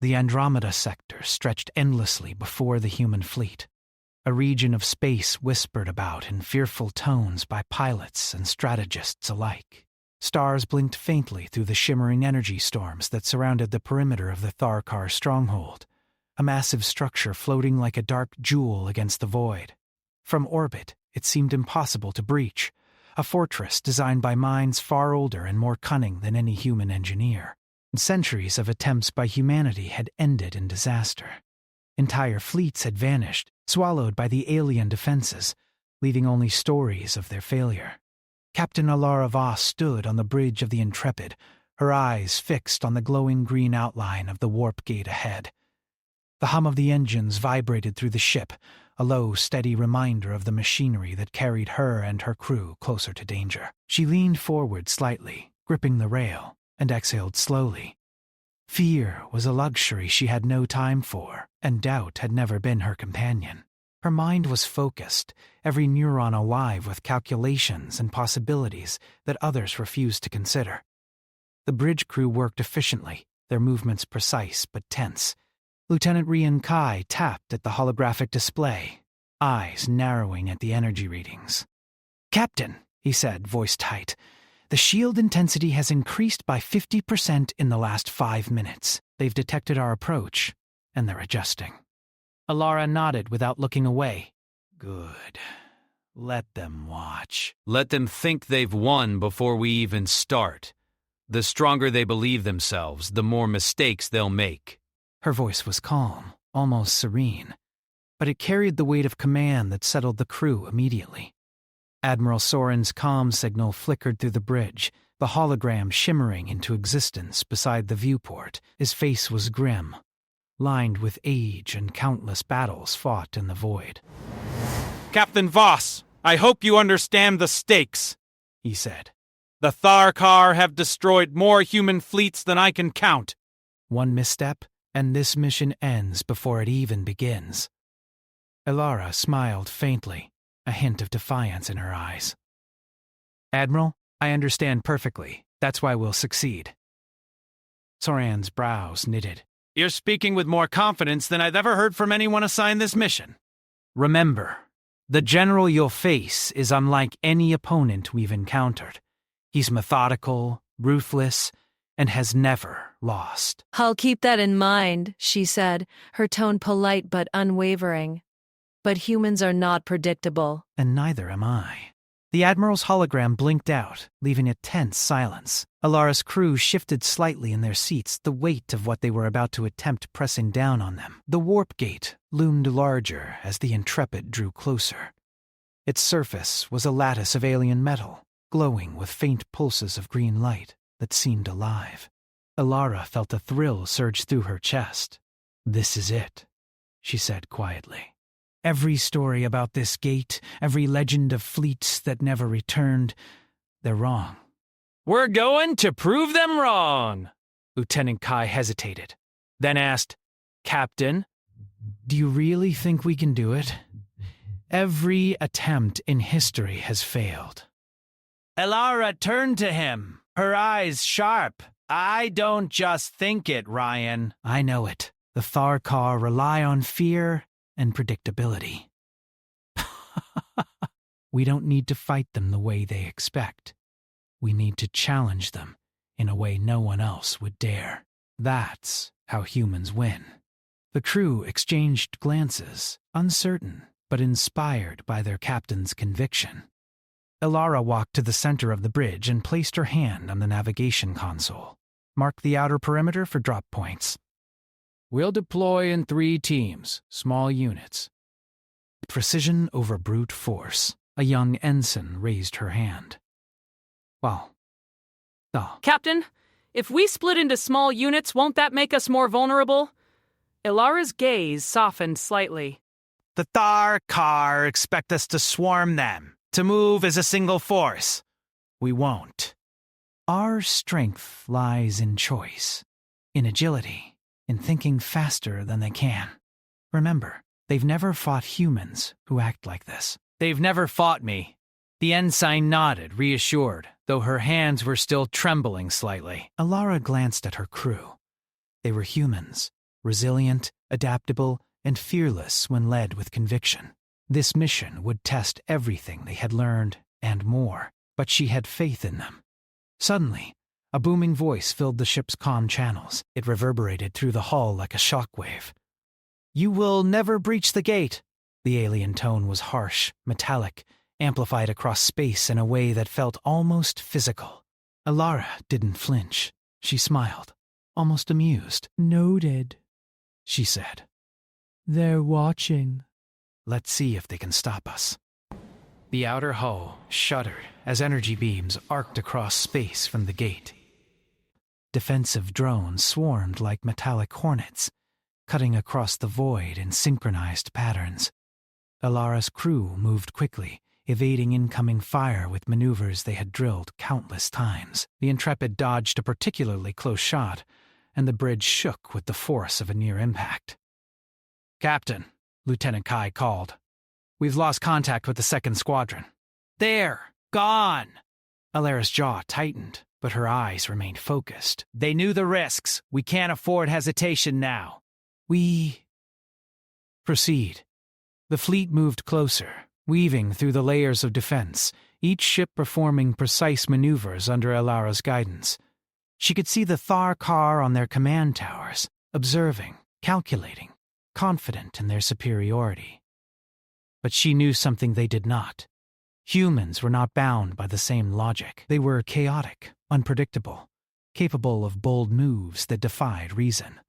The Andromeda sector stretched endlessly before the human fleet, a region of space whispered about in fearful tones by pilots and strategists alike. Stars blinked faintly through the shimmering energy storms that surrounded the perimeter of the Tharkar stronghold, a massive structure floating like a dark jewel against the void. From orbit, it seemed impossible to breach, a fortress designed by minds far older and more cunning than any human engineer. Centuries of attempts by humanity had ended in disaster. Entire fleets had vanished, swallowed by the alien defenses, leaving only stories of their failure. Captain Alara Voss stood on the bridge of the Intrepid, her eyes fixed on the glowing green outline of the warp gate ahead. The hum of the engines vibrated through the ship, a low, steady reminder of the machinery that carried her and her crew closer to danger. She leaned forward slightly, gripping the rail, and exhaled slowly. Fear was a luxury she had no time for, and doubt had never been her companion. Her mind was focused, every neuron alive with calculations and possibilities that others refused to consider. The bridge crew worked efficiently, their movements precise but tense. Lieutenant Rian Kai tapped at the holographic display, eyes narrowing at the energy readings. "Captain," he said, voice tight, "the shield intensity has increased by 50% in the last 5 minutes. They've detected our approach, and they're adjusting." Alara nodded without looking away. "Good. Let them watch. Let them think they've won before we even start. The stronger they believe themselves, the more mistakes they'll make." Her voice was calm, almost serene, but it carried the weight of command that settled the crew immediately. Admiral Soren's comm signal flickered through the bridge, the hologram shimmering into existence beside the viewport. His face was grim, lined with age and countless battles fought in the void. "Captain Voss, I hope you understand the stakes," he said. "The Tharkar have destroyed more human fleets than I can count." One misstep, and this mission ends before it even begins. Alara smiled faintly, a hint of defiance in her eyes. "Admiral, I understand perfectly. That's why we'll succeed." Soran's brows knitted. "You're speaking with more confidence than I've ever heard from anyone assigned this mission." "Remember, the general you'll face is unlike any opponent we've encountered. He's methodical, ruthless, and has never lost." "I'll keep that in mind," she said, her tone polite but unwavering. "But humans are not predictable." "And neither am I." The Admiral's hologram blinked out, leaving a tense silence. Alara's crew shifted slightly in their seats, the weight of what they were about to attempt pressing down on them. The warp gate loomed larger as the Intrepid drew closer. Its surface was a lattice of alien metal, glowing with faint pulses of green light that seemed alive. Alara felt a thrill surge through her chest. "This is it," she said quietly. "Every story about this gate, every legend of fleets that never returned, they're wrong." "We're going to prove them wrong." Lieutenant Kai hesitated, then asked, "Captain, "Do you really think we can do it? Every attempt in history has failed." Alara turned to him, her eyes sharp. "I don't just think it, Ryan." "I know it. The Tharkar rely on fear and predictability. We don't need to fight them the way they expect. We need to challenge them in a way no one else would dare. That's how humans win." The crew exchanged glances, uncertain but inspired by their captain's conviction. Alara walked to the center of the bridge and placed her hand on the navigation console. "Mark the outer perimeter for drop points." "We'll deploy in 3 teams, small units." Precision over brute force. A young ensign raised her hand. "Well, Captain, if we split into small units, won't that make us more vulnerable?" Ilara's gaze softened slightly. "The Tharkar expect us to swarm them, to move as a single force. We won't." Our strength lies in choice, in agility, in thinking faster than they can. Remember, they've never fought humans who act like this. "They've never fought me." The ensign nodded, reassured, though her hands were still trembling slightly. Alara glanced at her crew. They were humans, resilient, adaptable, and fearless when led with conviction. This mission would test everything they had learned and more, but she had faith in them. Suddenly, a booming voice filled the ship's comm channels. It reverberated through the hull like a shockwave. "You will never breach the gate." The alien tone was harsh, metallic, amplified across space in a way that felt almost physical. Alara didn't flinch. She smiled, almost amused. "Noted," she said. "They're watching. Let's see if they can stop us." The outer hull shuddered as energy beams arced across space from the gate. Defensive drones swarmed like metallic hornets, cutting across the void in synchronized patterns. Alara's crew moved quickly, evading incoming fire with maneuvers they had drilled countless times. The Intrepid dodged a particularly close shot, and the bridge shook with the force of a near impact. "Captain," Lieutenant Kai called. "We've lost contact with the 2nd Squadron." "There! Gone!" Alara's jaw tightened, but her eyes remained focused. "They knew the risks. We can't afford hesitation now." Proceed." The fleet moved closer, weaving through the layers of defense, each ship performing precise maneuvers under Alara's guidance. She could see the Tharkar on their command towers, observing, calculating, confident in their superiority. But she knew something they did not. Humans were not bound by the same logic. They were chaotic, unpredictable, capable of bold moves that defied reason.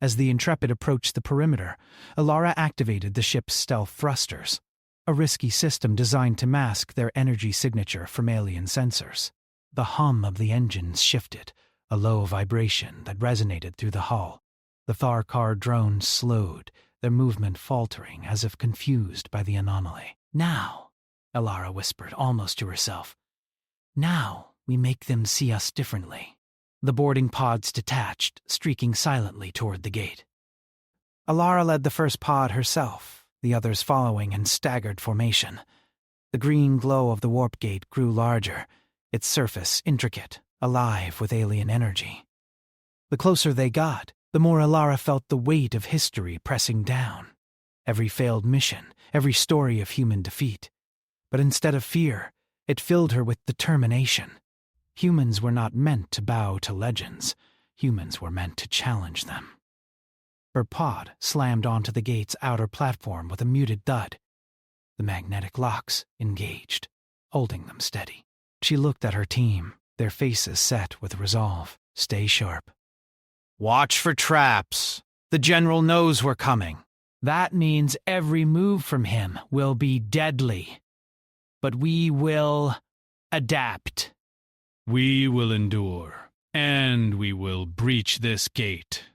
As the Intrepid approached the perimeter, Alara activated the ship's stealth thrusters, a risky system designed to mask their energy signature from alien sensors. The hum of the engines shifted, a low vibration that resonated through the hull. The Tharkar drones slowed, their movement faltering as if confused by the anomaly. "Now," Alara whispered almost to herself, "now we make them see us differently." The boarding pods detached, streaking silently toward the gate. Alara led the first pod herself, the others following in staggered formation. The green glow of the warp gate grew larger, its surface intricate, alive with alien energy. The closer they got, the more Alara felt the weight of history pressing down. Every failed mission, every story of human defeat. But instead of fear, it filled her with determination. Humans were not meant to bow to legends. Humans were meant to challenge them. Her pod slammed onto the gate's outer platform with a muted thud. The magnetic locks engaged, holding them steady. She looked at her team, their faces set with resolve. "Stay sharp. Watch for traps. The general knows we're coming. That means every move from him will be deadly. But we will adapt. We will endure, and we will breach this gate."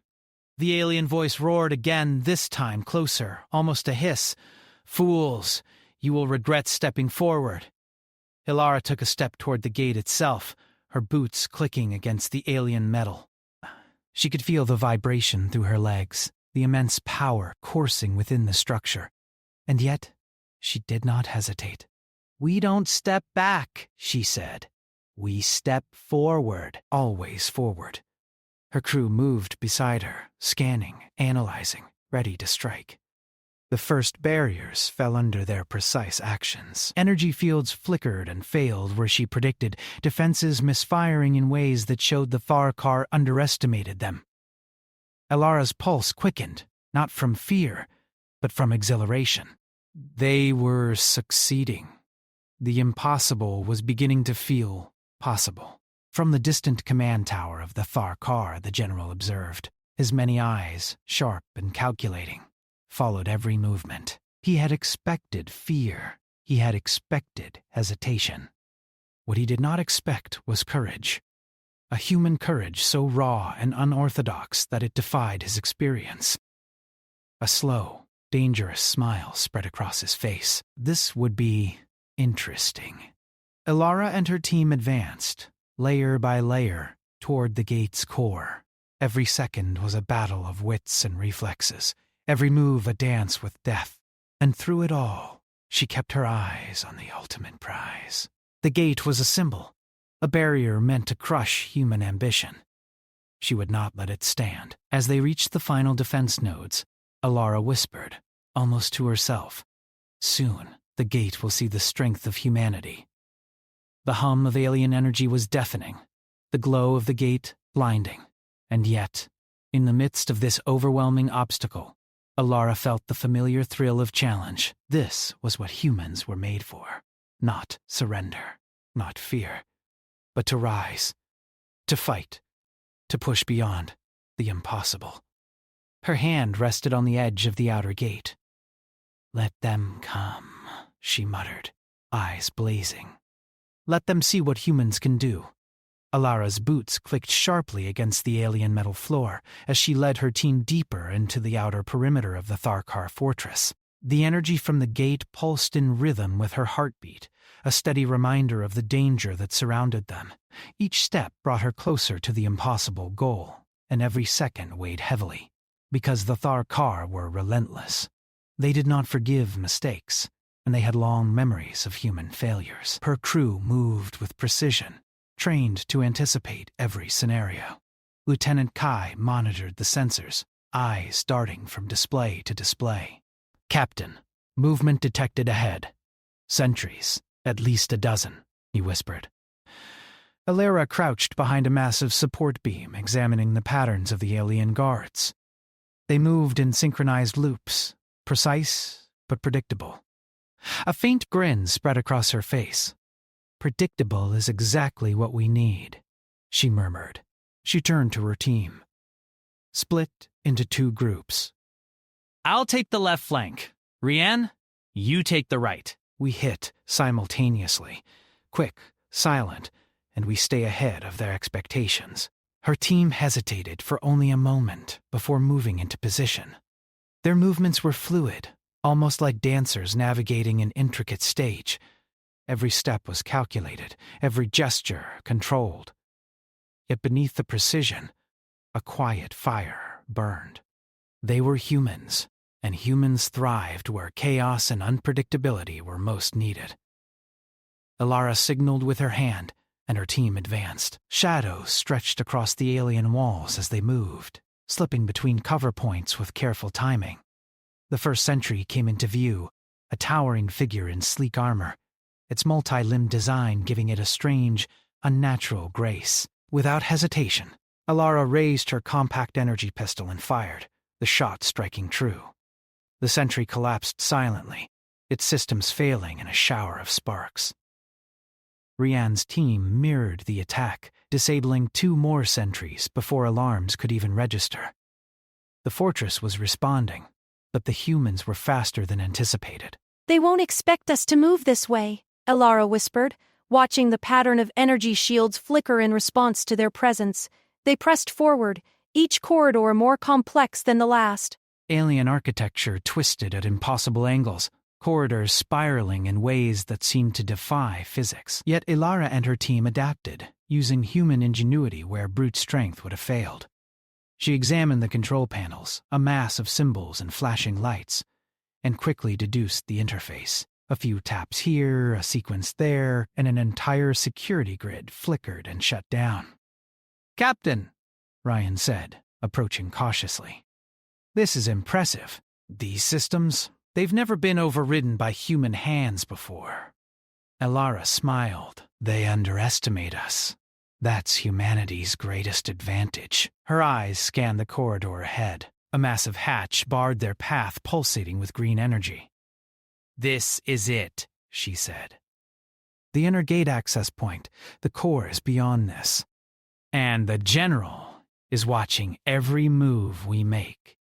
The alien voice roared again, this time closer, almost a hiss. "Fools, you will regret stepping forward." Alara took a step toward the gate itself, her boots clicking against the alien metal. She could feel the vibration through her legs, the immense power coursing within the structure. And yet, she did not hesitate. "We don't step back," she said. "We step forward, always forward." Her crew moved beside her, scanning, analyzing, ready to strike. The first barriers fell under their precise actions. Energy fields flickered and failed where she predicted, defenses misfiring in ways that showed the Tharkar underestimated them. Alara's pulse quickened, not from fear, but from exhilaration. They were succeeding. The impossible was beginning to feel possible. From the distant command tower of the Tharkar, the general observed, his many eyes, sharp and calculating, followed every movement. He had expected fear. He had expected hesitation. What he did not expect was courage. A human courage so raw and unorthodox that it defied his experience. A slow, dangerous smile spread across his face. This would be interesting. Alara and her team advanced, layer by layer, toward the gate's core. Every second was a battle of wits and reflexes, every move a dance with death. And through it all, she kept her eyes on the ultimate prize. The gate was a symbol, a barrier meant to crush human ambition. She would not let it stand. As they reached the final defense nodes, Alara whispered, almost to herself, "Soon, the gate will see the strength of humanity." The hum of alien energy was deafening, the glow of the gate blinding. And yet, in the midst of this overwhelming obstacle, Alara felt the familiar thrill of challenge. This was what humans were made for. Not surrender, not fear, but to rise, to fight, to push beyond the impossible. Her hand rested on the edge of the outer gate. "Let them come," she muttered, eyes blazing. "Let them see what humans can do." Alara's boots clicked sharply against the alien metal floor as she led her team deeper into the outer perimeter of the Tharkar fortress. The energy from the gate pulsed in rhythm with her heartbeat, a steady reminder of the danger that surrounded them. Each step brought her closer to the impossible goal, and every second weighed heavily. Because the Tharkar were relentless. They did not forgive mistakes, and they had long memories of human failures. Her crew moved with precision, trained to anticipate every scenario. Lieutenant Kai monitored the sensors, eyes darting from display to display. "Captain, movement detected ahead. Sentries, at least a dozen," he whispered. Alara crouched behind a massive support beam, examining the patterns of the alien guards. They moved in synchronized loops, precise but predictable. A faint grin spread across her face. "Predictable is exactly what we need," she murmured. She turned to her team. "Split into 2 groups. I'll take the left flank. Rianne, you take the right." We hit simultaneously, quick, silent, and we stay ahead of their expectations. Her team hesitated for only a moment before moving into position. Their movements were fluid, almost like dancers navigating an intricate stage. Every step was calculated, every gesture controlled. Yet beneath the precision, a quiet fire burned. They were humans, and humans thrived where chaos and unpredictability were most needed. Alara signaled with her hand, and her team advanced. Shadows stretched across the alien walls as they moved, slipping between cover points with careful timing. The first sentry came into view, a towering figure in sleek armor, its multi-limbed design giving it a strange, unnatural grace. Without hesitation, Alara raised her compact energy pistol and fired, the shot striking true. The sentry collapsed silently, its systems failing in a shower of sparks. Rianne's team mirrored the attack, disabling 2 more sentries before alarms could even register. The fortress was responding, but the humans were faster than anticipated. "They won't expect us to move this way," Alara whispered, watching the pattern of energy shields flicker in response to their presence. They pressed forward, each corridor more complex than the last. Alien architecture twisted at impossible angles, corridors spiraling in ways that seemed to defy physics. Yet Alara and her team adapted, using human ingenuity where brute strength would have failed. She examined the control panels, a mass of symbols and flashing lights, and quickly deduced the interface. A few taps here, a sequence there, and an entire security grid flickered and shut down. "Captain," Ryan said, approaching cautiously. "This is impressive. These systems, they've never been overridden by human hands before." Alara smiled. "They underestimate us. That's humanity's greatest advantage." Her eyes scanned the corridor ahead. A massive hatch barred their path, pulsating with green energy. "This is it," she said. "The inner gate access point, the core is beyond this. And the General is watching every move we make."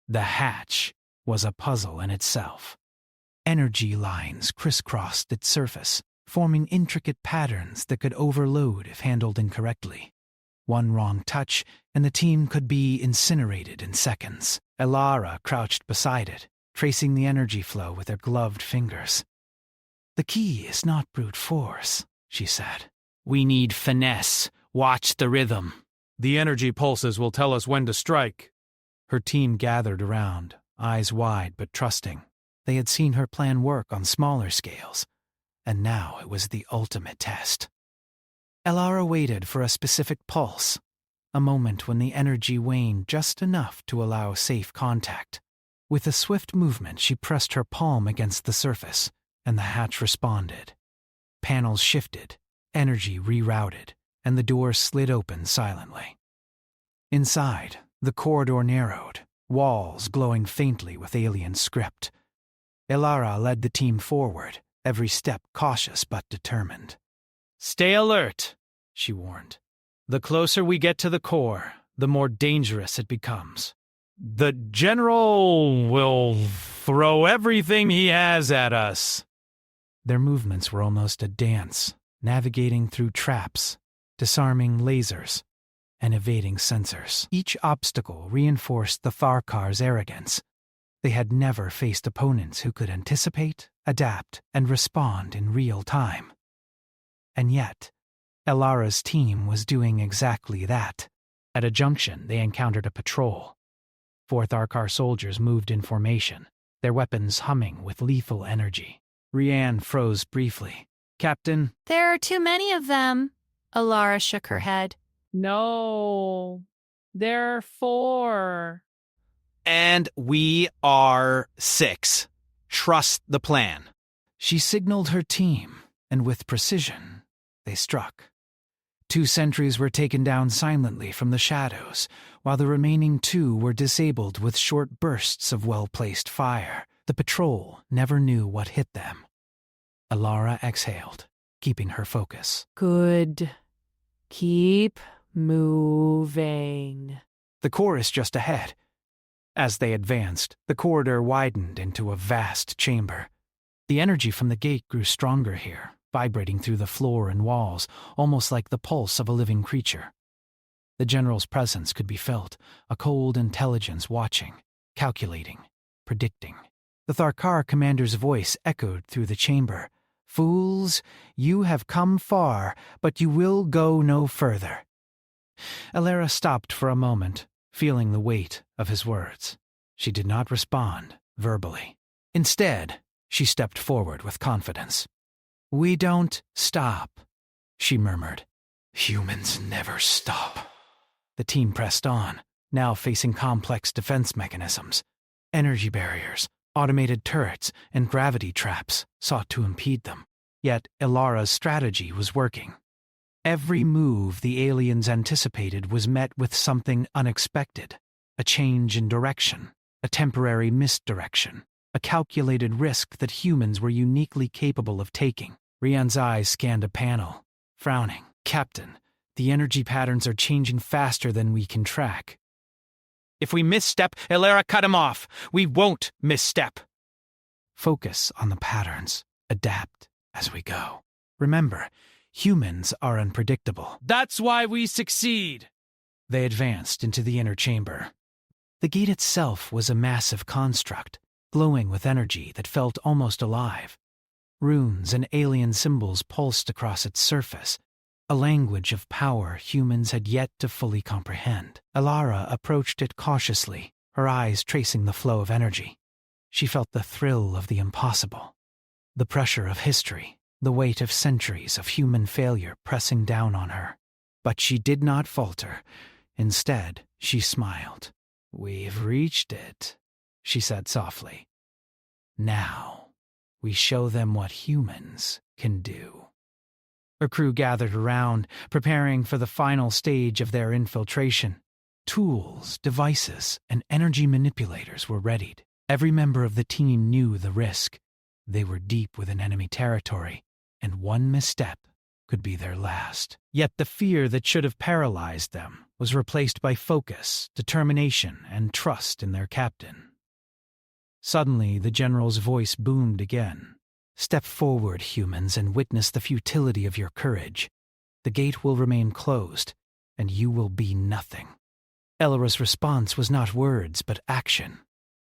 The hatch was a puzzle in itself. Energy lines crisscrossed its surface, forming intricate patterns that could overload if handled incorrectly. One wrong touch, and the team could be incinerated in seconds. Alara crouched beside it, tracing the energy flow with her gloved fingers. "The key is not brute force," she said. "We need finesse. Watch the rhythm." The energy pulses will tell us when to strike. Her team gathered around, eyes wide but trusting. They had seen her plan work on smaller scales, and now it was the ultimate test. Alara waited for a specific pulse. a moment when the energy waned just enough to allow safe contact. With a swift movement, she pressed her palm against the surface, and the hatch responded. Panels shifted, energy rerouted, and the door slid open silently. Inside, the corridor narrowed, walls glowing faintly with alien script. Elara led the team forward, every step cautious but determined. Stay alert, she warned. The closer we get to the core, the more dangerous it becomes. The General will throw everything he has at us. Their movements were almost a dance, navigating through traps, disarming lasers, and evading sensors. Each obstacle reinforced the Tharkar's arrogance. They had never faced opponents who could anticipate, adapt, and respond in real time. And yet, Elara's team was doing exactly that. At a junction, they encountered a patrol. 4 Tharkar soldiers moved in formation, their weapons humming with lethal energy. Rianne froze briefly. "Captain?" "There are too many of them." Elara shook her head. No, there are 4. And we are 6. Trust the plan. She signaled her team, and with precision, they struck. 2 sentries were taken down silently from the shadows, while the remaining 2 were disabled with short bursts of well-placed fire. The patrol never knew what hit them. Elara exhaled, keeping her focus. Good. Keep moving. The core is just ahead. As they advanced, the corridor widened into a vast chamber. The energy from the gate grew stronger here, vibrating through the floor and walls, almost like the pulse of a living creature. The general's presence could be felt, a cold intelligence watching, calculating, predicting. The Tharkar commander's voice echoed through the chamber. "Fools, you have come far, but you will go no further." Elara stopped for a moment, feeling the weight of his words. She did not respond verbally. Instead, she stepped forward with confidence. "We don't stop," she murmured. "Humans never stop." The team pressed on, now facing complex defense mechanisms. Energy barriers, automated turrets, and gravity traps sought to impede them. Yet Elara's strategy was working. Every move the aliens anticipated was met with something unexpected. A change in direction, a temporary misdirection, a calculated risk that humans were uniquely capable of taking. Rianne's eyes scanned a panel, frowning. "Captain, the energy patterns are changing faster than we can track." If we misstep, Elara cut him off. We won't misstep. Focus on the patterns. Adapt as we go. Remember, humans are unpredictable. That's why we succeed. They advanced into the inner chamber. The gate itself was a massive construct, glowing with energy that felt almost alive. Runes and alien symbols pulsed across its surface, a language of power humans had yet to fully comprehend. Elara approached it cautiously, her eyes tracing the flow of energy. She felt the thrill of the impossible, the pressure of history, the weight of centuries of human failure pressing down on her. But she did not falter. Instead, she smiled. "We've reached it," she said softly. "Now, we show them what humans can do." Her crew gathered around, preparing for the final stage of their infiltration. Tools, devices, and energy manipulators were readied. Every member of the team knew the risk. They were deep within enemy territory, and one misstep could be their last. Yet the fear that should have paralyzed them was replaced by focus, determination, and trust in their captain. Suddenly, the general's voice boomed again. "Step forward, humans, and witness the futility of your courage. The gate will remain closed, and you will be nothing." Elara's response was not words, but action.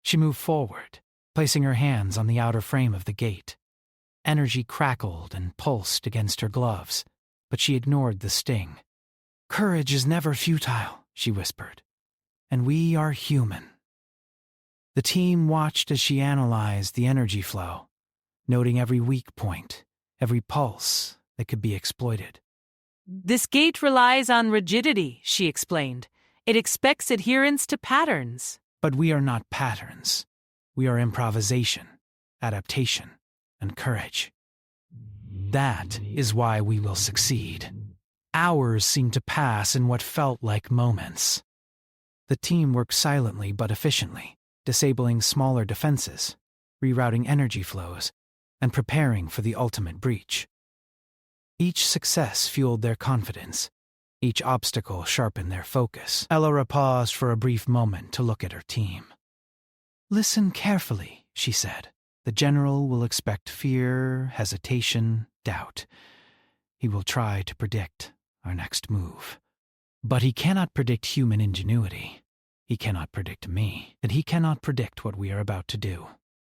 She moved forward, placing her hands on the outer frame of the gate. Energy crackled and pulsed against her gloves, but she ignored the sting. "Courage is never futile," she whispered, "and we are human." The team watched as she analyzed the energy flow, noting every weak point, every pulse that could be exploited. This gate relies on rigidity, she explained. It expects adherence to patterns. But we are not patterns. We are improvisation, adaptation, and courage. That is why we will succeed. Hours seemed to pass in what felt like moments. The team worked silently but efficiently, disabling smaller defenses, rerouting energy flows, and preparing for the ultimate breach. Each success fueled their confidence. Each obstacle sharpened their focus. Elora paused for a brief moment to look at her team. "Listen carefully," she said. "The general will expect fear, hesitation, doubt. He will try to predict our next move. But he cannot predict human ingenuity. He cannot predict me, and he cannot predict what we are about to do."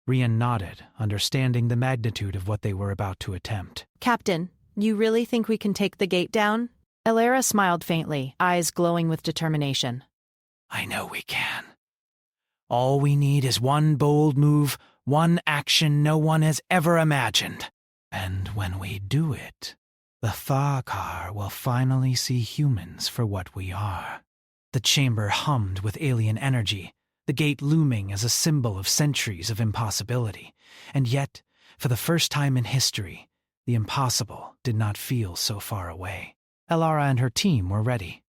Rian nodded, understanding the magnitude of what they were about to attempt. Captain, you really think we can take the gate down? Elara smiled faintly, eyes glowing with determination. "I know we can. All we need is one bold move, one action no one has ever imagined. And when we do it, the Tharkar will finally see humans for what we are." The chamber hummed with alien energy, the gate looming as a symbol of centuries of impossibility. And yet, for the first time in history, the impossible did not feel so far away. Elara and her team were ready.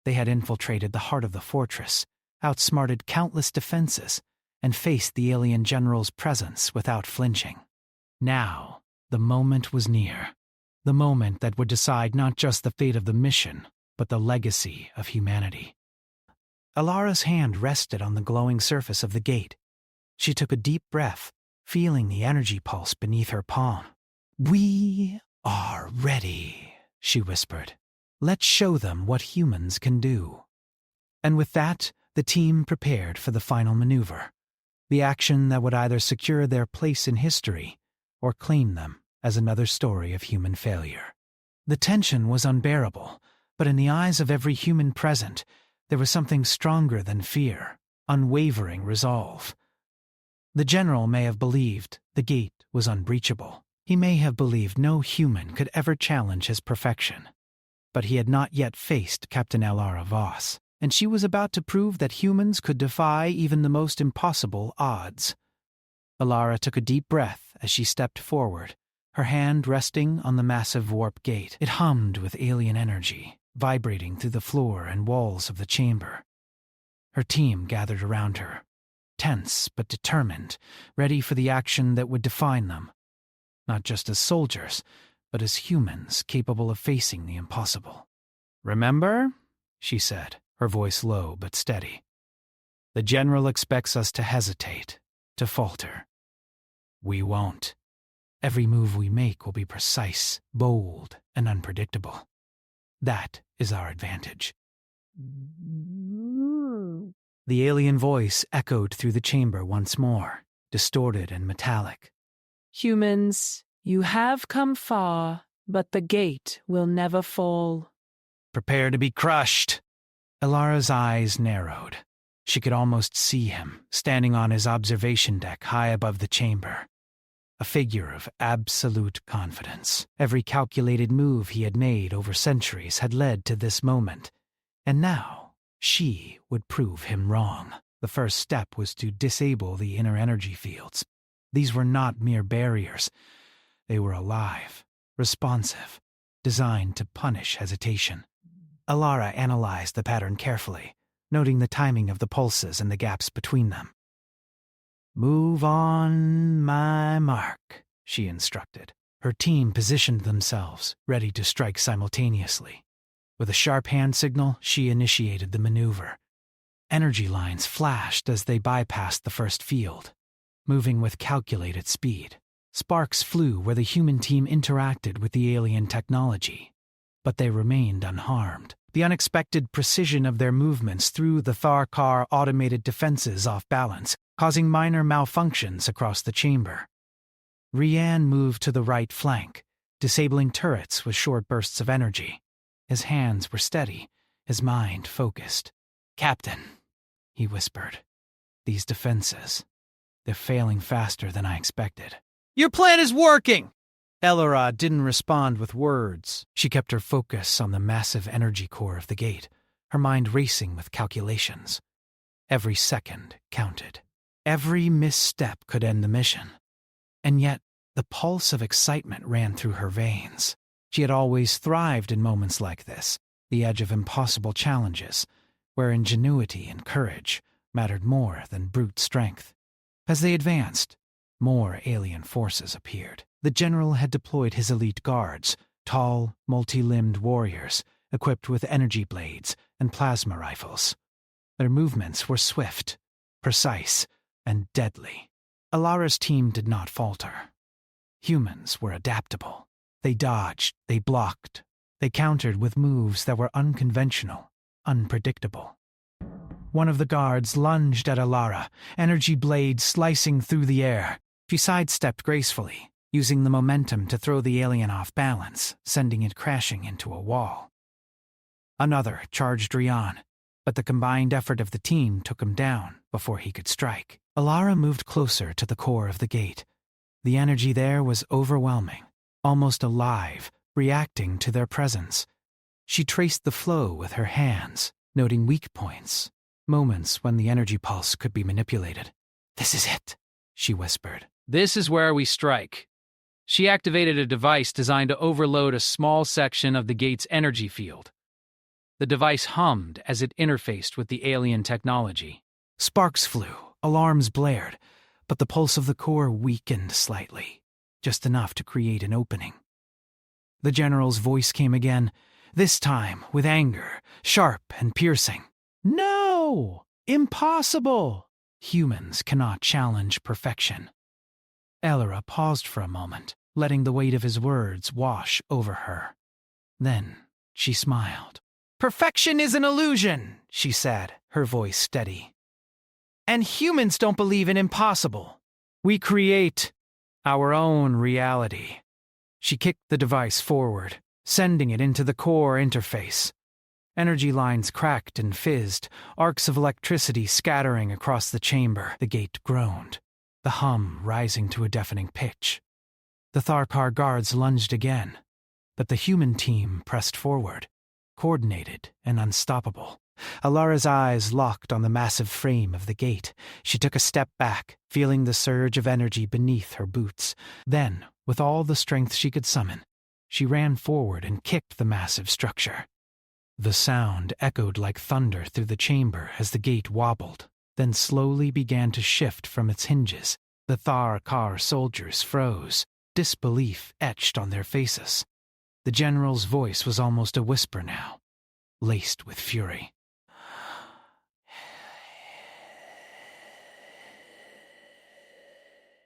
They had infiltrated the heart of the fortress, outsmarted countless defenses, and faced the alien general's presence without flinching. Now, the moment was near. The moment that would decide not just the fate of the mission, but the legacy of humanity. Elara's hand rested on the glowing surface of the gate. She took a deep breath, feeling the energy pulse beneath her palm. "We are ready," she whispered. "Let's show them what humans can do." And with that, the team prepared for the final maneuver, the action that would either secure their place in history or claim them as another story of human failure. The tension was unbearable, but in the eyes of every human present, there was something stronger than fear, unwavering resolve. The general may have believed the gate was unbreachable. He may have believed no human could ever challenge his perfection. But he had not yet faced Captain Elara Voss, and she was about to prove that humans could defy even the most impossible odds. Elara took a deep breath as she stepped forward, her hand resting on the massive warp gate. It hummed with alien energy, vibrating through the floor and walls of the chamber. Her team gathered around her, tense but determined, ready for the action that would define them. Not just as soldiers, but as humans capable of facing the impossible. "Remember?" she said, her voice low but steady. "The general expects us to hesitate, to falter. We won't. Every move we make will be precise, bold, and unpredictable. That is our advantage." The alien voice echoed through the chamber once more, distorted and metallic. "Humans, you have come far, but the gate will never fall." "Prepare to be crushed." Elara's eyes narrowed. She could almost see him, standing on his observation deck high above the chamber. A figure of absolute confidence. Every calculated move he had made over centuries had led to this moment. And now, she would prove him wrong. The first step was to disable the inner energy fields. These were not mere barriers. They were alive, responsive, designed to punish hesitation. Elara analyzed the pattern carefully, noting the timing of the pulses and the gaps between them. "Move on my mark," she instructed. Her team positioned themselves, ready to strike simultaneously. With a sharp hand signal, she initiated the maneuver. Energy lines flashed as they bypassed the first field, moving with calculated speed. Sparks flew where the human team interacted with the alien technology, but they remained unharmed. The unexpected precision of their movements threw the Tharkar automated defenses off balance, causing minor malfunctions across the chamber. Rian moved to the right flank, disabling turrets with short bursts of energy. His hands were steady, his mind focused. "Captain," he whispered, "these defenses, they're failing faster than I expected." Your plan is working! Elora didn't respond with words. She kept her focus on the massive energy core of the gate, her mind racing with calculations. Every second counted. Every misstep could end the mission. And yet, the pulse of excitement ran through her veins. She had always thrived in moments like this, the edge of impossible challenges, where ingenuity and courage mattered more than brute strength. As they advanced, more alien forces appeared. The general had deployed his elite guards, tall, multi-limbed warriors, equipped with energy blades and plasma rifles. Their movements were swift, precise, and deadly. Alara's team did not falter. Humans were adaptable. They dodged, they blocked, they countered with moves that were unconventional, unpredictable. One of the guards lunged at Alara, energy blades slicing through the air. She sidestepped gracefully, using the momentum to throw the alien off balance, sending it crashing into a wall. Another charged Rian, but the combined effort of the team took him down before he could strike. Alara moved closer to the core of the gate. The energy there was overwhelming, almost alive, reacting to their presence. She traced the flow with her hands, noting weak points, moments when the energy pulse could be manipulated. "This is it," she whispered. This is where we strike. She activated a device designed to overload a small section of the gate's energy field. The device hummed as it interfaced with the alien technology. Sparks flew, alarms blared, but the pulse of the core weakened slightly, just enough to create an opening. The general's voice came again, this time with anger, sharp and piercing. "No! Impossible! Humans cannot challenge perfection." Elora paused for a moment, letting the weight of his words wash over her. Then she smiled. "Perfection is an illusion," she said, her voice steady. "And humans don't believe in impossible. We create our own reality." She kicked the device forward, sending it into the core interface. Energy lines cracked and fizzed, arcs of electricity scattering across the chamber. The gate groaned, the hum rising to a deafening pitch. The Tharkar guards lunged again, but the human team pressed forward, coordinated and unstoppable. Alara's eyes locked on the massive frame of the gate. She took a step back, feeling the surge of energy beneath her boots. Then, with all the strength she could summon, she ran forward and kicked the massive structure. The sound echoed like thunder through the chamber as the gate wobbled, then slowly began to shift from its hinges. The Tharkar soldiers froze, disbelief etched on their faces. The general's voice was almost a whisper now, laced with fury.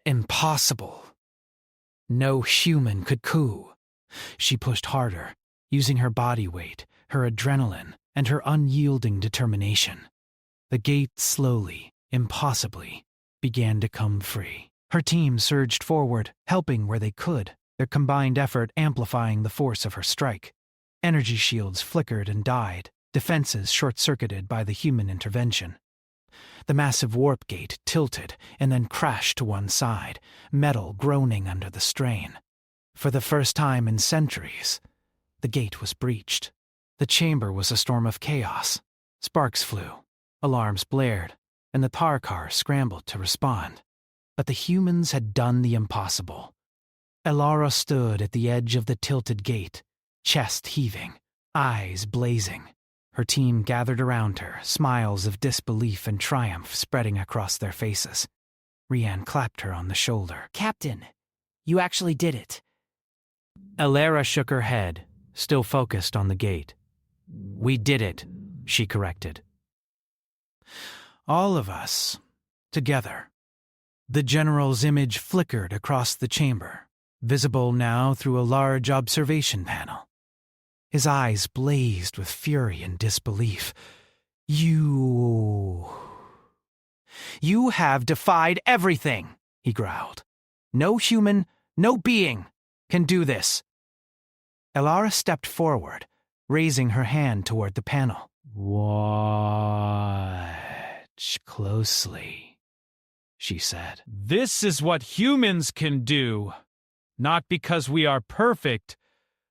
Impossible. No human could coup. She pushed harder, using her body weight, her adrenaline, and her unyielding determination. The gate slowly, impossibly, began to come free. Her team surged forward, helping where they could, their combined effort amplifying the force of her strike. Energy shields flickered and died, defenses short-circuited by the human intervention. The massive warp gate tilted and then crashed to one side, metal groaning under the strain. For the first time in centuries, the gate was breached. The chamber was a storm of chaos. Sparks flew, alarms blared, and the Tharkar scrambled to respond. But the humans had done the impossible. Elara stood at the edge of the tilted gate, chest heaving, eyes blazing. Her team gathered around her, smiles of disbelief and triumph spreading across their faces. Rian clapped her on the shoulder. "Captain, you actually did it." Elara shook her head, still focused on the gate. "We did it," she corrected. "All of us, together." The general's image flickered across the chamber, visible now through a large observation panel. His eyes blazed with fury and disbelief. You have defied everything," he growled. "No human, no being can do this." Elara stepped forward, raising her hand toward the panel. "Watch closely," she said. This is what humans can do. Not because we are perfect,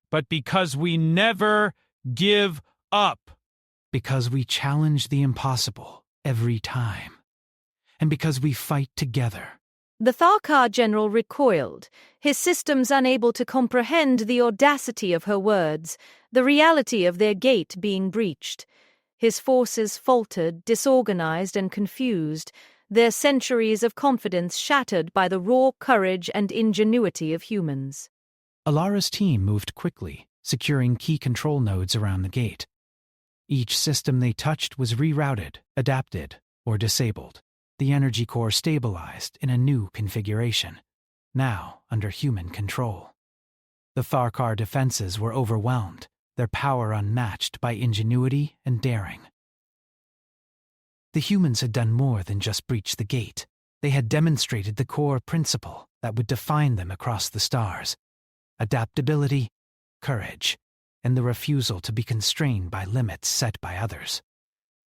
but because we never give up. Because we challenge the impossible every time. And because we fight together. The Tharkar general recoiled, his systems unable to comprehend the audacity of her words, the reality of their gate being breached. His forces faltered, disorganized and confused, their centuries of confidence shattered by the raw courage and ingenuity of humans. Alara's team moved quickly, securing key control nodes around the gate. Each system they touched was rerouted, adapted, or disabled. The energy core stabilized in a new configuration, now under human control. The Tharkar defenses were overwhelmed, their power unmatched by ingenuity and daring. The humans had done more than just breach the gate. They had demonstrated the core principle that would define them across the stars: adaptability, courage, and the refusal to be constrained by limits set by others.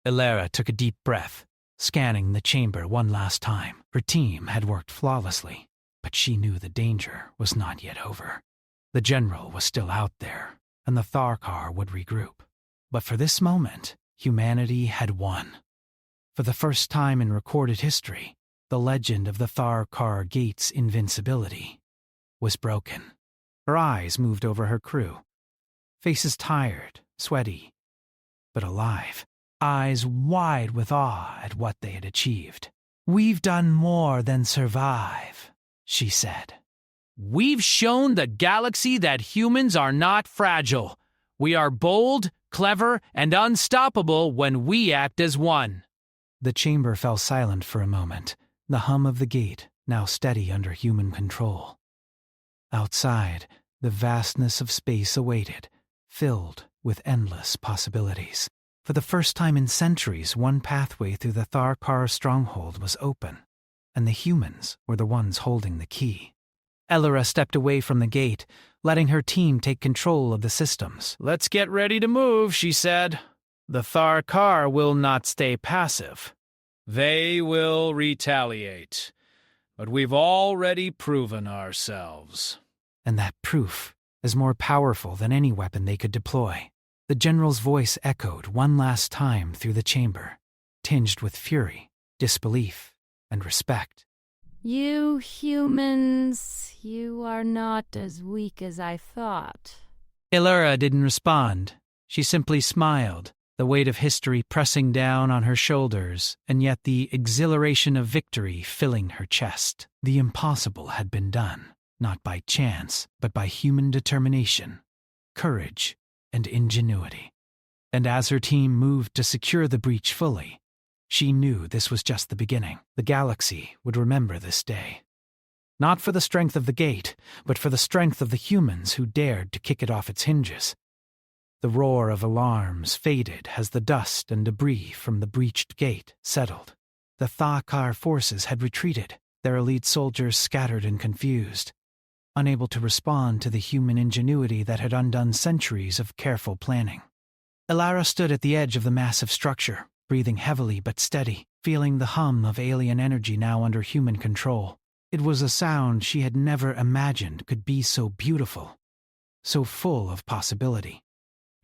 Alara took a deep breath, scanning the chamber one last time. Her team had worked flawlessly, but she knew the danger was not yet over. The general was still out there, and the Tharkar would regroup. But for this moment, humanity had won. For the first time in recorded history, the legend of the Tharkar Gate's invincibility was broken. Her eyes moved over her crew, faces tired, sweaty, but alive. Eyes wide with awe at what they had achieved. "We've done more than survive," she said. We've shown the galaxy that humans are not fragile. We are bold, clever, and unstoppable when we act as one. The chamber fell silent for a moment, the hum of the gate now steady under human control. Outside, the vastness of space awaited, filled with endless possibilities. For the first time in centuries, one pathway through the Tharkar stronghold was open, and the humans were the ones holding the key. Alara stepped away from the gate, letting her team take control of the systems. "Let's get ready to move," she said. "The Tharkar will not stay passive. They will retaliate. But we've already proven ourselves." And that proof is more powerful than any weapon they could deploy. The general's voice echoed one last time through the chamber, tinged with fury, disbelief, and respect. "You humans, you are not as weak as I thought." Alara didn't respond. She simply smiled, the weight of history pressing down on her shoulders, and yet the exhilaration of victory filling her chest. The impossible had been done, not by chance, but by human determination, courage, and ingenuity. And as her team moved to secure the breach fully, she knew this was just the beginning. The galaxy would remember this day. Not for the strength of the gate, but for the strength of the humans who dared to kick it off its hinges. The roar of alarms faded as the dust and debris from the breached gate settled. The Tharkar forces had retreated, their elite soldiers scattered and confused, unable to respond to the human ingenuity that had undone centuries of careful planning. Alara stood at the edge of the massive structure, breathing heavily but steady, feeling the hum of alien energy now under human control. It was a sound she had never imagined could be so beautiful, so full of possibility.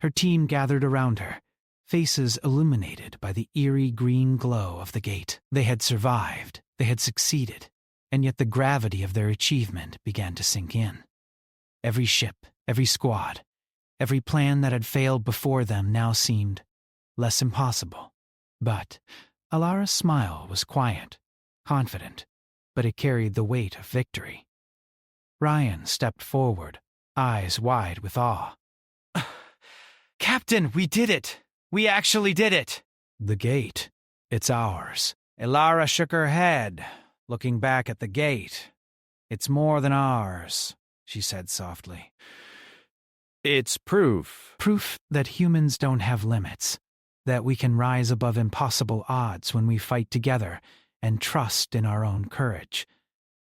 Her team gathered around her, faces illuminated by the eerie green glow of the gate. They had survived, they had succeeded, and yet the gravity of their achievement began to sink in. Every ship, every squad, every plan that had failed before them now seemed less impossible. But Alara's smile was quiet, confident, but it carried the weight of victory. Ryan stepped forward, eyes wide with awe. "Captain, we did it! We actually did it!" "The gate, it's ours." Alara shook her head, looking back at the gate. "It's more than ours," she said softly. "It's proof." Proof that humans don't have limits, that we can rise above impossible odds when we fight together and trust in our own courage.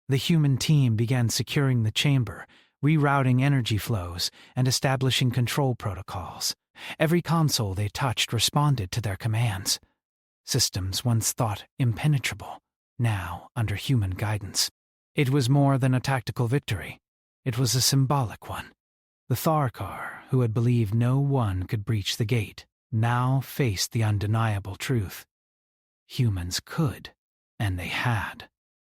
The human team began securing the chamber, rerouting energy flows, and establishing control protocols. Every console they touched responded to their commands. Systems once thought impenetrable, now under human guidance. It was more than a tactical victory. It was a symbolic one. The Tharkar, who had believed no one could breach the gate, now faced the undeniable truth. Humans could, and they had.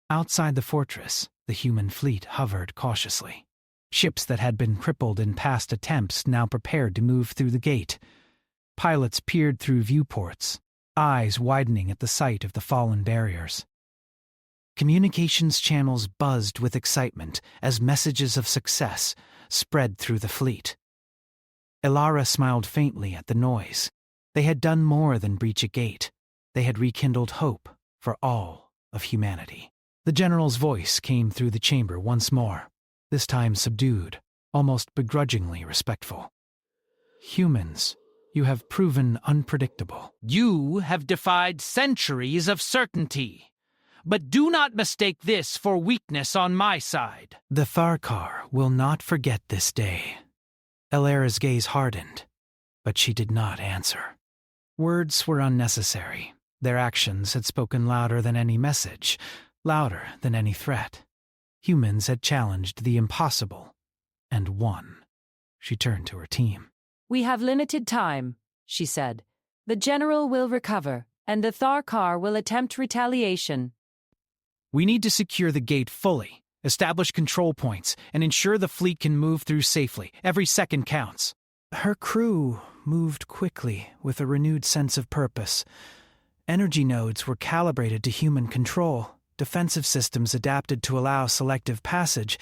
Outside the fortress, the human fleet hovered cautiously. Ships that had been crippled in past attempts now prepared to move through the gate. Pilots peered through viewports, eyes widening at the sight of the fallen barriers. Communications channels buzzed with excitement as messages of success spread through the fleet. Elara smiled faintly at the noise. They had done more than breach a gate. They had rekindled hope for all of humanity. The general's voice came through the chamber once more, this time subdued, almost begrudgingly respectful. Humans, you have proven unpredictable. You have defied centuries of certainty. But do not mistake this for weakness on my side. The Tharkar will not forget this day. Elara's gaze hardened, but she did not answer. Words were unnecessary. Their actions had spoken louder than any message, louder than any threat. Humans had challenged the impossible, and won. She turned to her team. We have limited time, she said. The general will recover, and the Tharkar will attempt retaliation. We need to secure the gate fully, establish control points, and ensure the fleet can move through safely. Every second counts. Her crew moved quickly with a renewed sense of purpose. Energy nodes were calibrated to human control, defensive systems adapted to allow selective passage,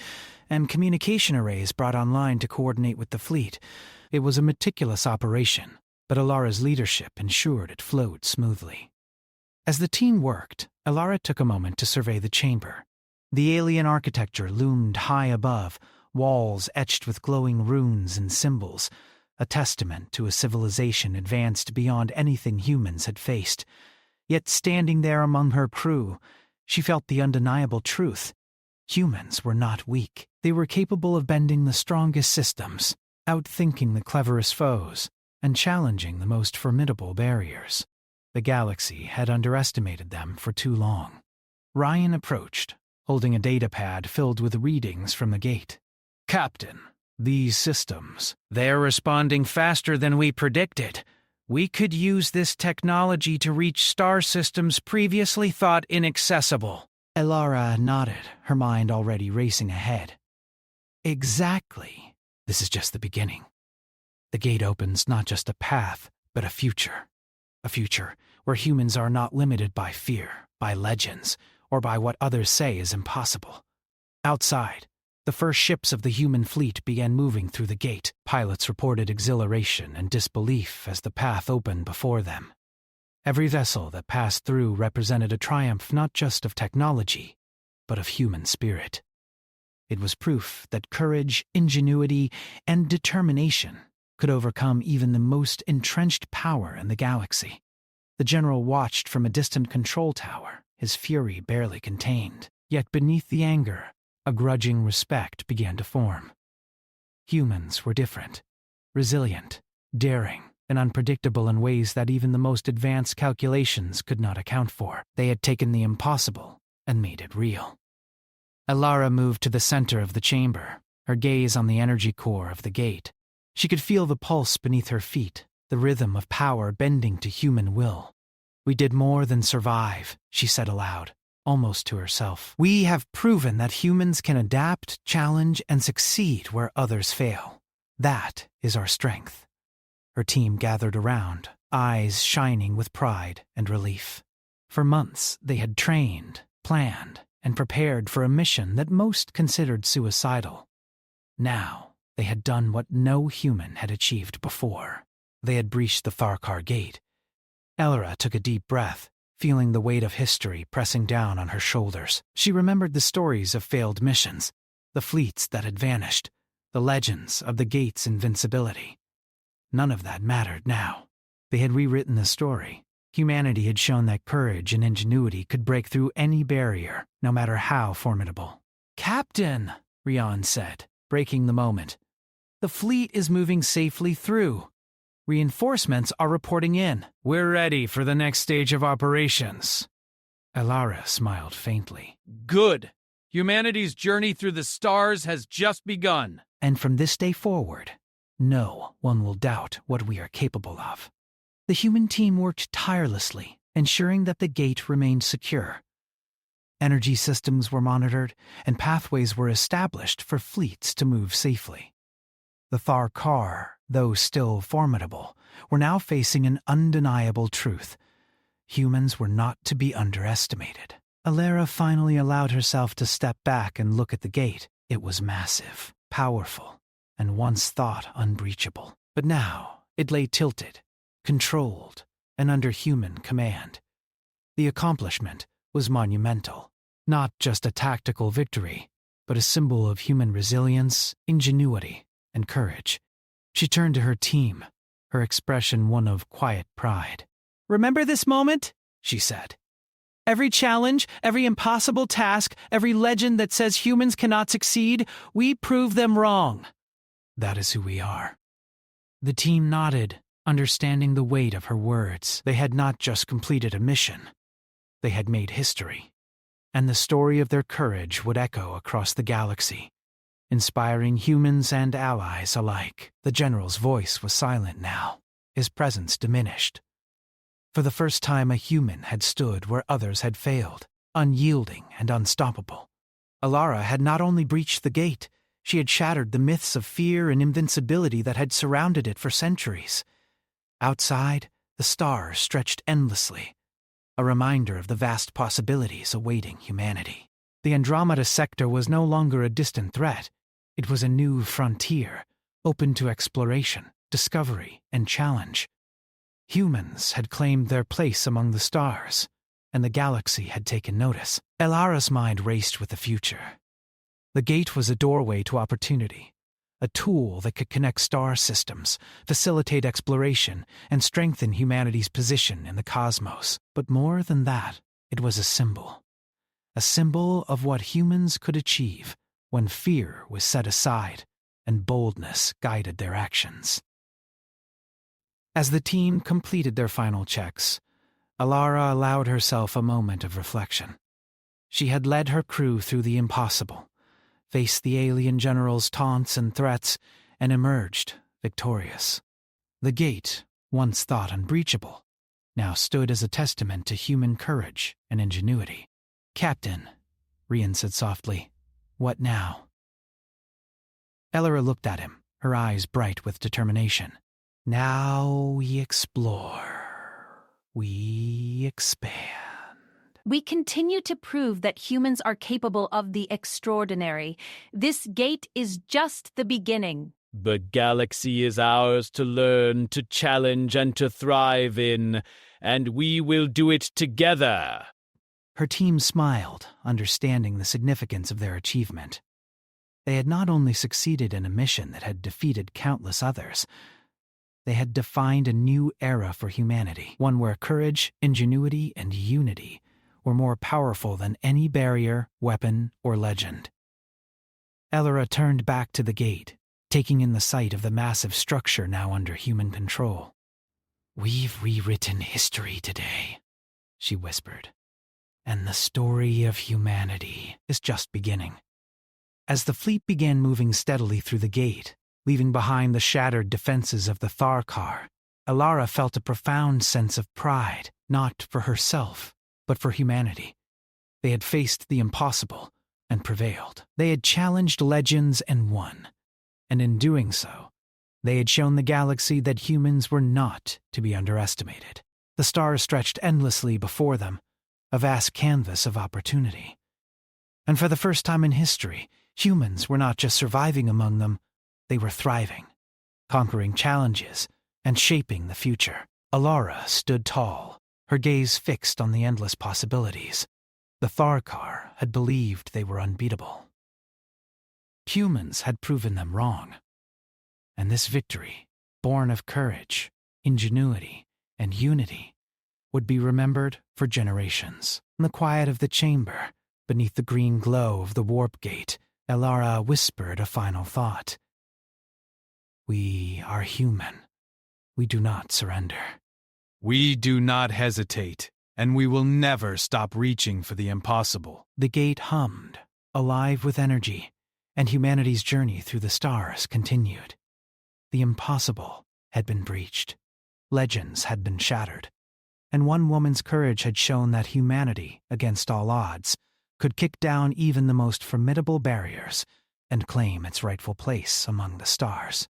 and communication arrays brought online to coordinate with the fleet. It was a meticulous operation, but Elara's leadership ensured it flowed smoothly. As the team worked, Elara took a moment to survey the chamber. The alien architecture loomed high above, walls etched with glowing runes and symbols, a testament to a civilization advanced beyond anything humans had faced. Yet standing there among her crew, she felt the undeniable truth. Humans were not weak. They were capable of bending the strongest systems, outthinking the cleverest foes, and challenging the most formidable barriers. The galaxy had underestimated them for too long. Ryan approached, holding a datapad filled with readings from the gate. Captain, these systems, they're responding faster than we predicted. We could use this technology to reach star systems previously thought inaccessible. Elara nodded, her mind already racing ahead. Exactly. This is just the beginning. The gate opens not just a path, but a future. A future where humans are not limited by fear, by legends, or by what others say is impossible. Outside, the first ships of the human fleet began moving through the gate. Pilots reported exhilaration and disbelief as the path opened before them. Every vessel that passed through represented a triumph not just of technology, but of human spirit. It was proof that courage, ingenuity, and determination could overcome even the most entrenched power in the galaxy. The general watched from a distant control tower, his fury barely contained. Yet beneath the anger, a grudging respect began to form. Humans were different, resilient, daring, and unpredictable in ways that even the most advanced calculations could not account for. They had taken the impossible and made it real. Elara moved to the center of the chamber, her gaze on the energy core of the gate. She could feel the pulse beneath her feet, the rhythm of power bending to human will. We did more than survive, she said aloud, almost to herself. We have proven that humans can adapt, challenge, and succeed where others fail. That is our strength. Her team gathered around, eyes shining with pride and relief. For months, they had trained, planned, and prepared for a mission that most considered suicidal. Now, they had done what no human had achieved before. They had breached the Tharkar gate. Elara took a deep breath, feeling the weight of history pressing down on her shoulders. She remembered the stories of failed missions, the fleets that had vanished, the legends of the gate's invincibility. None of that mattered now. They had rewritten the story. Humanity had shown that courage and ingenuity could break through any barrier, no matter how formidable. "Captain," Rian said, breaking the moment. "The fleet is moving safely through. Reinforcements are reporting in." We're ready for the next stage of operations. Elara smiled faintly. Good. Humanity's journey through the stars has just begun. And from this day forward, no one will doubt what we are capable of. The human team worked tirelessly, ensuring that the gate remained secure. Energy systems were monitored, and pathways were established for fleets to move safely. The Thar Kar, though still formidable, were now facing an undeniable truth. Humans were not to be underestimated. Alara finally allowed herself to step back and look at the gate. It was massive, powerful, and once thought unbreachable. But now it lay tilted, controlled, and under human command. The accomplishment was monumental, not just a tactical victory, but a symbol of human resilience, ingenuity, and courage. She turned to her team, her expression one of quiet pride. "Remember this moment?" she said. "Every challenge, every impossible task, every legend that says humans cannot succeed, we prove them wrong. That is who we are." The team nodded, understanding the weight of her words. They had not just completed a mission. They had made history, and the story of their courage would echo across the galaxy, inspiring humans and allies alike. The general's voice was silent now, his presence diminished. For the first time, a human had stood where others had failed, unyielding and unstoppable. Alara had not only breached the gate, she had shattered the myths of fear and invincibility that had surrounded it for centuries. Outside, the stars stretched endlessly, a reminder of the vast possibilities awaiting humanity. The Andromeda sector was no longer a distant threat. It was a new frontier, open to exploration, discovery, and challenge. Humans had claimed their place among the stars, and the galaxy had taken notice. Alara's mind raced with the future. The gate was a doorway to opportunity, a tool that could connect star systems, facilitate exploration, and strengthen humanity's position in the cosmos. But more than that, it was a symbol of what humans could achieve when fear was set aside and boldness guided their actions. As the team completed their final checks, Alara allowed herself a moment of reflection. She had led her crew through the impossible, faced the alien general's taunts and threats, and emerged victorious. The gate, once thought unbreachable, now stood as a testament to human courage and ingenuity. "Captain," Rian said softly, "what now?" Alara looked at him, her eyes bright with determination. "Now we explore. We expand." We continue to prove that humans are capable of the extraordinary. This gate is just the beginning. The galaxy is ours to learn, to challenge, and to thrive in, and we will do it together. Her team smiled, understanding the significance of their achievement. They had not only succeeded in a mission that had defeated countless others, they had defined a new era for humanity, one where courage, ingenuity, and unity were more powerful than any barrier, weapon, or legend. Alara turned back to the gate, taking in the sight of the massive structure now under human control. "We've rewritten history today," she whispered, "and the story of humanity is just beginning." As the fleet began moving steadily through the gate, leaving behind the shattered defenses of the Thar Kar, Alara felt a profound sense of pride, not for herself, but for humanity. They had faced the impossible and prevailed. They had challenged legends and won. And in doing so, they had shown the galaxy that humans were not to be underestimated. The stars stretched endlessly before them, a vast canvas of opportunity. And for the first time in history, humans were not just surviving among them, they were thriving, conquering challenges, and shaping the future. Alara stood tall, her gaze fixed on the endless possibilities. The Thar Kar had believed they were unbeatable. Humans had proven them wrong. And this victory, born of courage, ingenuity, and unity, would be remembered for generations. In the quiet of the chamber, beneath the green glow of the warp gate, Alara whispered a final thought. "We are human. We do not surrender. We do not hesitate, and we will never stop reaching for the impossible." The gate hummed, alive with energy, and humanity's journey through the stars continued. The impossible had been breached. Legends had been shattered. And one woman's courage had shown that humanity, against all odds, could kick down even the most formidable barriers and claim its rightful place among the stars.